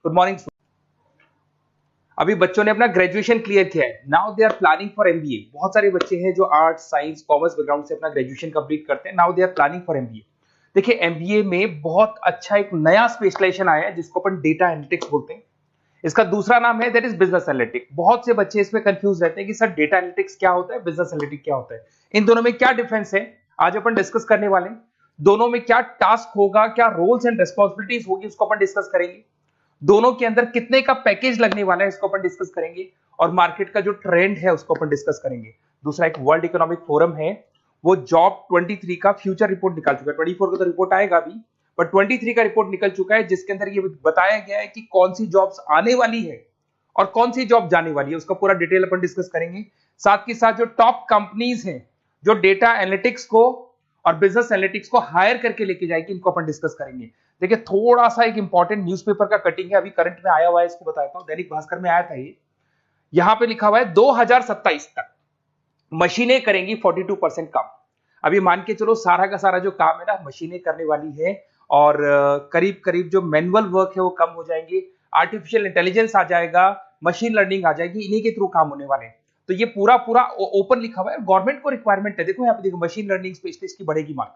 Good morning. अभी बच्चों ने अपना ग्रेजुएशन क्लियर किया है, now they are planning for MBA. बहुत सारे बच्चे हैं जो आर्ट्स, साइंस, कॉमर्स बैकग्राउंड से अपना ग्रेजुएशन कंप्लीट करते हैं, now they are planning for MBA. देखिए एमबीए में बहुत अच्छा एक नया स्पेशलाइजेशन आया है जिसको अपन डेटा एनालिटिक्स बोलते हैं। इसका दूसरा नाम है दैट इज बिजनेस एनालिटिक्स। बहुत से बच्चे इसमें कंफ्यूज रहते हैं कि सर डेटा एनालिटिक्स क्या होता है, बिजनेस एनालिटिक्स क्या होता है, इन दोनों में क्या डिफरेंस है, आज अपन डिस्कस करने वाले हैं। दोनों में क्या टास्क होगा, क्या रोल्स एंड रिस्पॉन्सिबिलिटीज होगी, उसको अपन डिस्कस करेंगे। दोनों के अंदर कितने का पैकेज लगने वाला है इसको अपन डिस्कस करेंगे, और मार्केट का जो ट्रेंड है उसको अपन डिस्कस करेंगे। दूसरा एक वर्ल्ड इकोनॉमिक फोरम है, वो जॉब 23 का फ्यूचर रिपोर्ट निकाल चुका है। 24 का तो रिपोर्ट आएगा अभी, बट 23 का रिपोर्ट निकल चुका है जिसके अंदर ये बताया गया है कि कौन सी जॉब्स आने वाली है और कौन सी जॉब जाने वाली है, उसका पूरा डिटेल अपन डिस्कस करेंगे। साथ के साथ जो टॉप कंपनीज हैं जो डेटा एनालिटिक्स को और बिजनेस एनालिटिक्स को हायर करके लेके जाएगी, इनको अपन डिस्कस करेंगे। देखिए थोड़ा सा एक इंपॉर्टेंट न्यूज़पेपर का कटिंग है, अभी करंट में आया हुआ है, इसको बताता हूं। दैनिक भास्कर में आया था ये, यहां पे लिखा हुआ है 2027 तक मशीनें करेंगी 42% काम। अभी मान के चलो सारा का सारा जो काम है ना मशीनें करने वाली है, और करीब करीब जो मैनुअल वर्क है वो कम हो जाएंगे, आर्टिफिशियल इंटेलिजेंस आ जाएगा, मशीन लर्निंग आ जाएगी, इन्हीं के थ्रू काम होने वाले हैं। तो ये पूरा पूरा ओपन लिखा हुआ है, गवर्नमेंट को रिक्वायरमेंट है। देखो यहाँ पे देखो, मशीन लर्निंग स्पेशलिस्ट की बढ़ेगी मांग,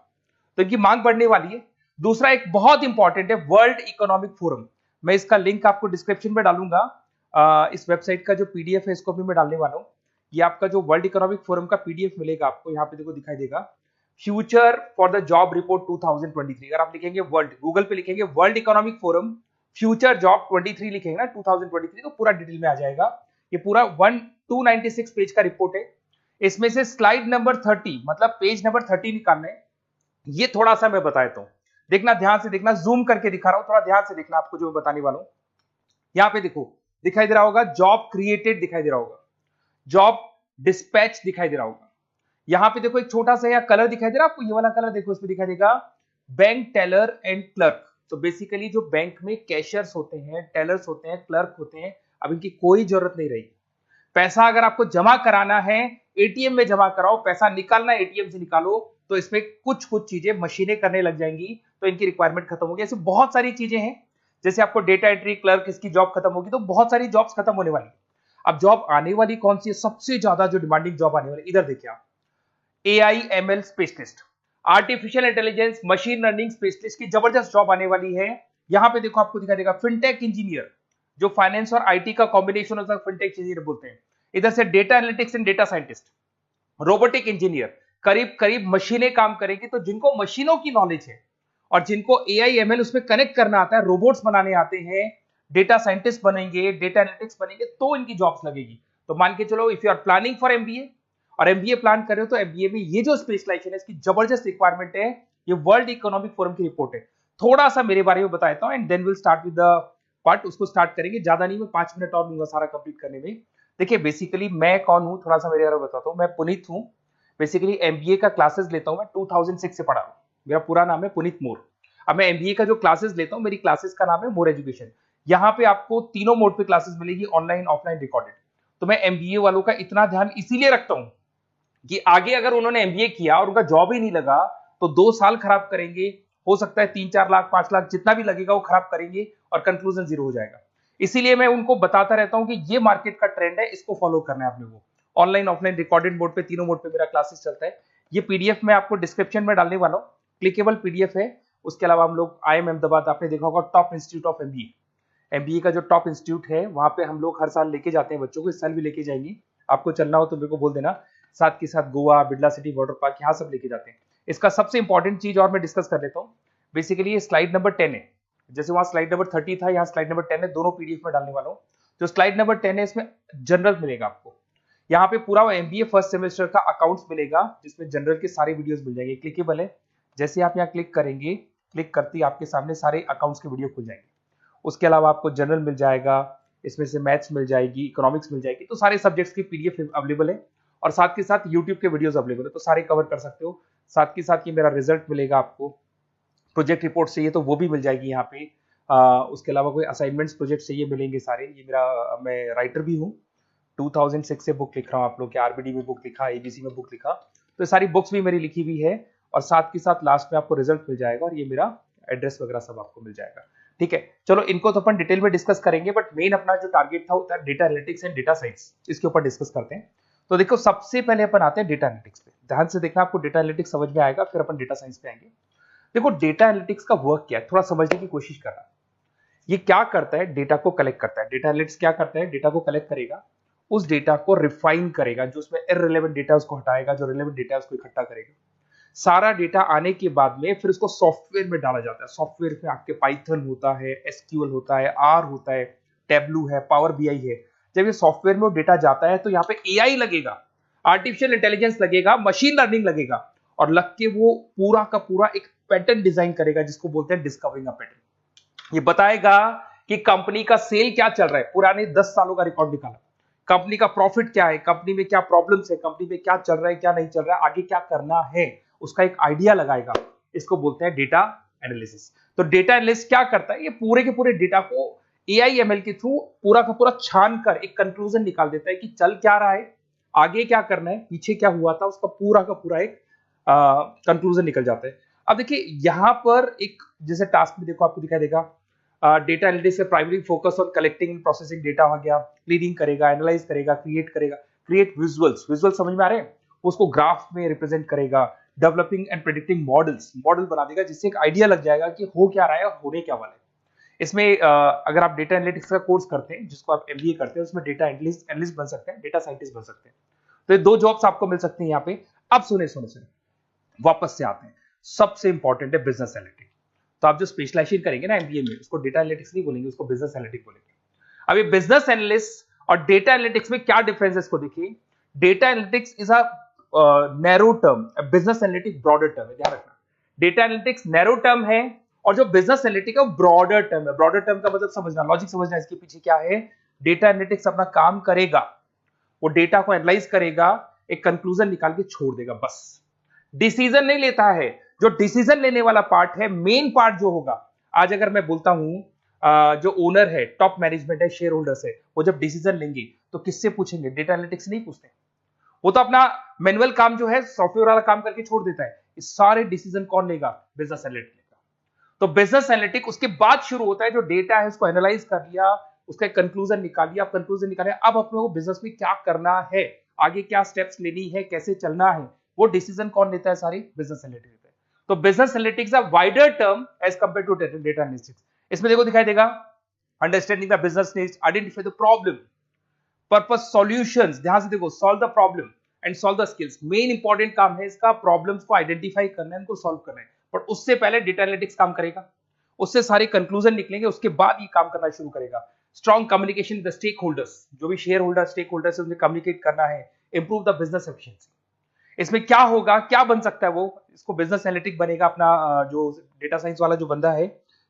तो इनकी मांग बढ़ने वाली है। दूसरा एक बहुत इंपॉर्टेंट है वर्ल्ड इकोनॉमिक फोरम, मैं इसका लिंक आपको डिस्क्रिप्शन में डालूंगा। इस वेबसाइट का जो पीडीएफ है इसको भी मैं डालने वाला हूँ। ये आपका जो वर्ल्ड इकोनॉमिक फोरम का पीडीएफ मिलेगा आपको, यहाँ पे देखो दिखाई देगा, future for the job report 2023। अगर आप लिखेंगे वर्ल्ड, गूगल पे लिखेंगे world economic forum future job 23 लिखेंगे ना 2023, तो पूरा डिटेल में आ जाएगा। ये पूरा 296 पेज का रिपोर्ट है। इसमें से स्लाइड नंबर 30 मतलब पेज नंबर 30 निकालना है। ये थोड़ा सा मैं बता देता हूं, देखना ध्यान से देखना, जूम करके दिखा रहा हूं, थोड़ा ध्यान से देखना आपको जो मैं बताने वाला हूं। यहां पे देखो दिखाई दे रहा होगा जॉब क्रिएटेड, दिखाई दे रहा होगा जॉब डिस्पैच, दिखाई दे रहा होगा। यहां पे देखो एक छोटा सा यहाँ कलर दिखाई दे रहा है आपको, ये वाला कलर देखो, इसमें दिखाई देगा बैंक टेलर एंड क्लर्क। तो बेसिकली जो बैंक में कैशियर्स होते हैं, टेलर्स होते हैं, क्लर्क होते हैं, अब इनकी कोई जरूरत नहीं रही। पैसा अगर आपको जमा कराना है एटीएम में जमा कराओ, पैसा निकालना है एटीएम से निकालो, तो इसमें कुछ कुछ चीजें मशीनें करने लग जाएंगी, तो इनकी रिक्वायरमेंट खत्म होगी। ऐसे बहुत सारी चीजें हैं, जैसे आपको डेटा एंट्री क्लर्क, इसकी जॉब खत्म होगी, तो बहुत सारी जॉब्स खत्म होने वाली। अब जॉब आने वाली कौन सी है, सबसे ज्यादा जो डिमांडिंग जॉब आने वाली, इधर देखिए आप, AI/ML specialist, artificial intelligence machine learning specialist की जबरदस्त जॉब आने वाली है। यहां पे देखो आपको दिखाई देगा फिनटेक इंजीनियर, जो फाइनेंस और आईटी का कॉम्बिनेशन होता है, फिनटेक इंजीनियर बोलते हैं। इधर से data analytics and data scientist, robotic engineer, करीब करीब मशीनें काम करेंगी। तो जिनको मशीनों की नॉलेज है और जिनको AI/ML उसमें कनेक्ट करना आता है, रोबोट्स बनाने आते हैं, डेटा साइंटिस्ट बनेंगे, डेटा एनालिटिक्स बनेंगे, तो इनकी जॉब्स लगेगी। तो मान के चलो if you are planning for MBA और एमबीए प्लान कर रहे हो, तो एमबीए में ये जो स्पेशलाइजेशन है इसकी जबरदस्त रिक्वायरमेंट है। ये वर्ल्ड इकोनॉमिक फोरम की रिपोर्ट है। थोड़ा सा मेरे बारे में बताता हूं and then will start with the part. उसको स्टार्ट करेंगे, ज्यादा नहीं, मैं 5 मिनट और लूंगा सारा कंप्लीट करने में। देखिए बेसिकली मैं कौन हूं, थोड़ा सा मेरे बारे में बताता हूं। मैं पुनीत हूं, बेसिकली एमबीए का क्लासेस लेता हूं मैं, 2006 से पढ़ा हूं। मेरा पूरा नाम है पुनीत मोर। अब मैं एमबीए का जो क्लासेस लेता हूं, मेरी क्लासेस का नाम है मोर एजुकेशन। यहाँ पे आपको तीनों मोड पे क्लासेस मिलेगी, ऑनलाइन, ऑफलाइन, रिकॉर्डेड। तो मैं एमबीए वालों का इतना ध्यान इसीलिए रखता हूं कि आगे अगर उन्होंने एमबीए किया और उनका जॉब ही नहीं लगा, तो 2 साल खराब करेंगे, हो सकता है 3-4 लाख 5 लाख जितना भी लगेगा वो खराब करेंगे और कंक्लूजन जीरो हो जाएगा। इसीलिए मैं उनको बताता रहता हूं कि ये मार्केट का ट्रेंड है, इसको फॉलो करना है आपने। वो ऑनलाइन, ऑफलाइन, रिकॉर्डेड मोड पे, तीनों मोड पे मेरा क्लासेस चलता है। ये पीडीएफ मैं आपको डिस्क्रिप्शन में डालने वाला हूँ, क्लिकेबल पीडीएफ है। उसके अलावा हम लोग IIM अहमदाबाद, आपने देखा होगा top institute of MBA, MBA का जो टॉप इंस्टीट्यूट है, वहां पे हम लोग हर साल लेके जाते हैं बच्चों को, इस साल भी लेके जाएंगे। आपको चलना हो तो मेरे को बोल देना। साथ के साथ Goa, Birla city water park, यहाँ सब लेके जाते हैं। इसका सबसे इंपॉर्टेंट चीज और मैं डिस्कस कर लेता हूँ। बेसिकली ये स्लाइड नंबर 10 है, जैसे वहां स्लाइड नंबर 30 था, यहाँ स्लाइड नंबर 10 है, दोनों पीडीएफ में डालने वाला हूँ। जो स्लाइड नंबर 10 है इसमें जनरल मिलेगा आपको। यहाँ पे पूरा एमबीए फर्स्ट सेमेस्टर का अकाउंट्स मिलेगा, जिसमें जनरल के सारे वीडियोस मिल जाएंगे, क्लिकेबल है। जैसे आप यहाँ क्लिक करेंगे, क्लिक करते ही आपके सामने सारे अकाउंट्स के वीडियो खुल जाएंगे। उसके अलावा आपको जनरल मिल जाएगा, इसमें से मैथ्स मिल जाएगी, इकोनॉमिक्स मिल जाएगी, तो सारे सब्जेक्ट्स की पीडीएफ अवेलेबल है। और साथ के साथ यूट्यूब के वीडियोस अवेलेबल है, तो सारे कवर कर सकते हो। साथ के साथ ये मेरा रिजल्ट मिलेगा आपको, प्रोजेक्ट रिपोर्ट चाहिए तो वो भी मिल जाएगी यहाँ पे। उसके अलावा कोई असाइनमेंट्स प्रोजेक्ट चाहिए मिलेंगे सारे। ये मेरा, मैं राइटर भी हूँ, 2006 से बुक लिख रहा हूँ। आप लोग के आरबीडी में बुक लिखा, एबीसी में बुक लिखा, तो सारी बुक्स भी मेरी लिखी हुई है। और साथ के साथ लास्ट में आपको रिजल्ट मिल जाएगा, और ये मेरा एड्रेस वगैरह सब आपको मिल जाएगा। ठीक है, चलो इनको तो अपन डिटेल में डिस्कस करेंगे, बट मेन अपना जो टारगेट था होता है data analytics and data science, इसके ऊपर डिस्कस करते हैं। तो देखो सबसे पहले अपन आते हैं डेटा एनालिटिक्स पे, ध्यान से देखना, आपको डेटा एनालिटिक्स समझ में आएगा, फिर अपन डेटा साइंस पे आएंगे। देखो डेटा एनालिटिक्स का वर्क क्या है, थोड़ा समझने की कोशिश करना। ये क्या करता है, डेटा को कलेक्ट करता है। डेटा एनालिटिक्स क्या करता है, डेटा को कलेक्ट करेगा, उस डेटा को रिफाइन करेगा, जो उसमें इररिलेवेंट डेटा उसको हटाएगा, जो रिलेवेंट डेटा उसको इकट्ठा करेगा। सारा डेटा आने के बाद में फिर उसको सॉफ्टवेयर में डाला जाता है। सॉफ्टवेयर में आपके पाइथन होता है, एसक्यूएल होता है, आर होता है, टेबलू है, पावर बीआई है। जब ये सॉफ्टवेयर में डेटा जाता है तो यहाँ पे एआई लगेगा, आर्टिफिशियल इंटेलिजेंस लगेगा, मशीन लर्निंग लगेगा, और लग के वो पूरा का पूरा एक पैटर्न डिजाइन करेगा, जिसको बोलते हैं डिस्कवरिंग अ पैटर्न। ये बताएगा कि कंपनी का सेल क्या चल रहा है, पुराने 10 सालों का रिकॉर्ड निकाला, कंपनी का प्रॉफिट क्या है, कंपनी में क्या प्रॉब्लम्स है, कंपनी में क्या चल रहा है, क्या नहीं चल रहा है, आगे क्या करना है, उसका एक आइडिया लगाएगा। इसको बोलते हैं डेटा एनालिसिस। तो डेटा एनालिस्ट क्या करता है, ये पूरे के पूरे डेटा को एआई एमएल के थ्रू पूरा का पूरा छान कर एक कंक्लूजन निकाल देता है कि चल क्या रहा है, आगे क्या करना है, पीछे क्या हुआ था, उसका पूरा का पूरा एक कंक्लूजन निकल जाता है। अब देखिए यहां पर एक जैसे टास्क में देखो आपको दिखाई देगा, डेटा एनालिटिक्स से primary focus on collecting and processing data हो गया, क्लीनिंग करेगा, एनालाइज करेगा, क्रिएट करेगा, क्रिएट विजुअल्स, विजुअल समझ में आ रहे हैं, उसको ग्राफ में रिप्रेजेंट करेगा, developing and predicting models, model बना देगा जिससे एक आइडिया लग जाएगा कि हो क्या रहा है और होने क्या वाला है। इसमें अगर आप डेटा एनालिटिक्स का कोर्स करते हैं, जिसको आप एमबीए करते हैं, उसमें डेटा एनालिस्ट बन सकते हैं, डेटा साइंटिस्ट बन सकते हैं। तो ये 2 जॉब्स आपको मिल सकती हैं यहाँ पे। अब सुने वापस से आते हैं, सबसे इंपॉर्टेंट है बिजनेस एनालिटिक्स। तो आप जो स्पेशलाइजेशन करेंगे ना एमबीए में, उसको डेटा एनालिटिक्स नहीं बोलेंगे, उसको बिजनेस एनालिटिक्स बोलेंगे। अब ये बिजनेस एनालिस्ट और डेटा एनालिटिक्स में क्या डिफरेंस है इसको देखिए। Data analytics is a narrow term, business analytics broader term है, ध्यान रखना। डेटा एनालिटिक्स नैरो टर्म है और जो बिजनेस एनालिटिक्स है वो ब्रॉडर टर्म है। ब्रॉडर टर्म का मतलब समझना, लॉजिक समझना, इसके पीछे क्या है। डेटा एनालिटिक्स अपना काम करेगा, वो डेटा को एनालाइज करेगा, एक कंक्लूजन निकाल के छोड़ देगा, बस। डिसीजन नहीं लेता है। जो डिसीजन लेने वाला पार्ट है, मेन पार्ट जो होगा, आज अगर मैं बोलता हूं जो ओनर है, टॉप मैनेजमेंट है, शेयर होल्डर्स है, वो जब डिसीजन लेंगे तो किससे पूछेंगे, डेटा एनालिटिक्स नहीं पूछते। वो तो अपना मैनुअल काम जो है, सॉफ्टवेयर वाला काम करके छोड़ देता है। इस सारे डिसीजन कौन लेगा, बिजनेस एनालिटिक्स लेगा। तो बिजनेस एनालिटिक्स उसके बाद शुरू होता है, जो डेटा है उसको एनालाइज कर लिया, उसका कंक्लूजन निकाल लिया, कंक्लूजन निकाले, अब अपने को बिजनेस में क्या करना है, आगे क्या स्टेप्स लेनी है, कैसे चलना है, वो डिसीजन कौन लेता है, सारी बिजनेस एनालिटिक्स लेता है। तो business analytics a wider term as compare to data analytics. इसमें देखो दिखाई देगा, understanding the business needs, identify the problem, purpose, solutions, ध्यान से देखो, solve the problem and solve the skills. Main important काम है इसका, प्रॉब्लम्स को आइडेंटिफाई करना है, उनको सॉल्व करना है, पर उससे पहले डेटा एनालिटिक्स काम करेगा, उससे सारे कंक्लूजन निकलेंगे, उसके बाद ये काम करना शुरू करेगा। Strong communication with the stakeholders, जो भी शेयर होल्डर, स्टेक होल्डर से उन्हें कम्युनिकेट करना है, इंप्रूव द बिजनेस एफिशिएंसी। इसमें क्या होगा, क्या बन सकता है, वो इसको बिजनेस एनालिटिक्स बनेगा अपना, जो डेटा साइंस वाला जो बंदा है,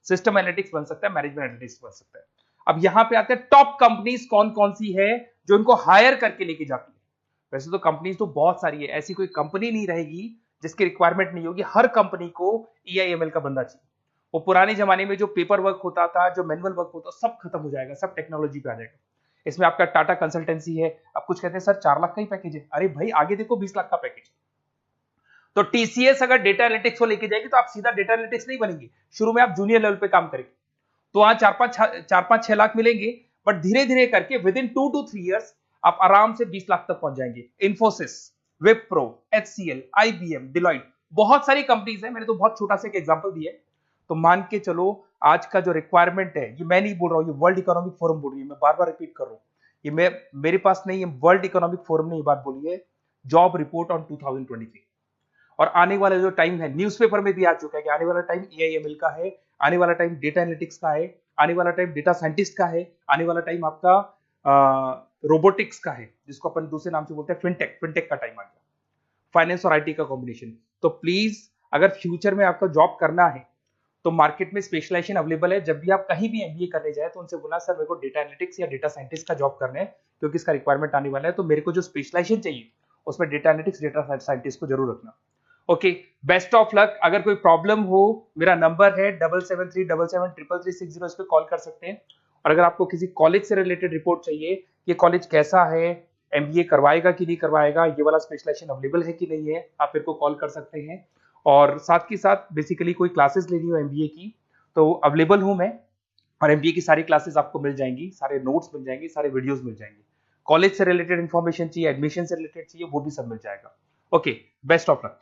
सिस्टम एनालिटिक्स बन सकता है, मैनेजमेंट एनालिटिक्स बन सकता है। अब यहां पे आते हैं टॉप कंपनीज कौन कौन सी है जो इनको हायर करके लेके जाती है। वैसे तो कंपनीज तो बहुत सारी है, ऐसी कोई कंपनी नहीं रहेगी जिसकी रिक्वायरमेंट नहीं होगी, हर कंपनी को ईआईएमएल का बंदा चाहिए। वो पुराने जमाने में जो पेपर वर्क होता था, जो मैनुअल वर्क होता, सब खत्म हो जाएगा, सब टेक्नोलॉजी पे आ जाएगा। इसमें आपका टाटा कंसल्टेंसी है, अब कुछ कहते हैं सर 4 लाख का ही पैकेज है, अरे भाई आगे देखो 20 लाख का पैकेज। तो टीसीएस अगर डेटा एनालिटिक्स को लेके जाएगी तो आप सीधा डेटा एनालिटिक्स नहीं बनेंगे, शुरू में आप जूनियर लेवल पे काम करेंगे, तो वहां 4-5-6 लाख मिलेंगे, बट धीरे धीरे करके विद इन 2 to 3 years आप आराम से 20 लाख तक पहुंच जाएंगे। Infosys, Wipro, HCL, IBM, Deloitte, बहुत सारी कंपनीज है, मैंने तो बहुत छोटा सा एक एग्जांपल दिया है। तो मान के चलो आज का जो रिक्वायरमेंट है, ये मैं नहीं बोल रहा हूं, ये वर्ल्ड इकोनॉमिक फोरम बोल रही है, मैं बार बार रिपीट कर रहा हूं, ये मेरे पास नहीं, ये वर्ल्ड इकोनॉमिक फोरम ने ये बात बोली है, जॉब रिपोर्ट ऑन 2023। और आने वाला जो टाइम है, न्यूज़पेपर में भी आ चुका है कि आने वाला टाइम एआईएमएल का है, आने वाला टाइम डेटा एनालिटिक्स का है, आने वाला टाइम डेटा साइंटिस्ट का है, आने वाला टाइम आपका रोबोटिक्स का है, जिसको अपन दूसरे नाम से बोलते हैं फिनटेक का टाइम आ गया, फाइनेंस और आईटी का कॉम्बिनेशन। तो प्लीज अगर फ्यूचर में आपको जॉब करना है तो मार्केट में स्पेशलाइजेशन अवेलेबल है। जब भी आप कहीं भी एमबीए करने जाए तो उनसे बोलना सर मेरे को डेटा एनालिटिक्स या डेटा साइंटिस्ट का जॉब करना है, क्योंकि इसका रिक्वायरमेंट आने वाला है, तो मेरे को जो स्पेशलाइजेशन चाहिए उसमें डेटा एनालिटिक्स, डेटा साइंटिस्ट को जरूर रखना। Okay, best of luck. अगर कोई प्रॉब्लम हो, मेरा नंबर है 7737733360, इस पे कॉल कर सकते हैं। और अगर आपको किसी कॉलेज से रिलेटेड रिपोर्ट चाहिए, ये कॉलेज कैसा है, एमबीए करवाएगा कि नहीं करवाएगा, ये वाला स्पेशलाइजेशन अवेलेबल है कि नहीं है, आप मेरे को कॉल कर सकते हैं। और साथ ही साथ बेसिकली कोई क्लासेस लेनी हो एमबीए की तो अवेलेबल हूं मैं, और एमबीए की सारी क्लासेस आपको मिल जाएंगी, सारे नोट्स मिल जाएंगे, सारे वीडियोस मिल जाएंगे। कॉलेज से रिलेटेड इन्फॉर्मेशन चाहिए, एडमिशन से रिलेटेड चाहिए, वो भी सब मिल जाएगा। Okay, best of luck.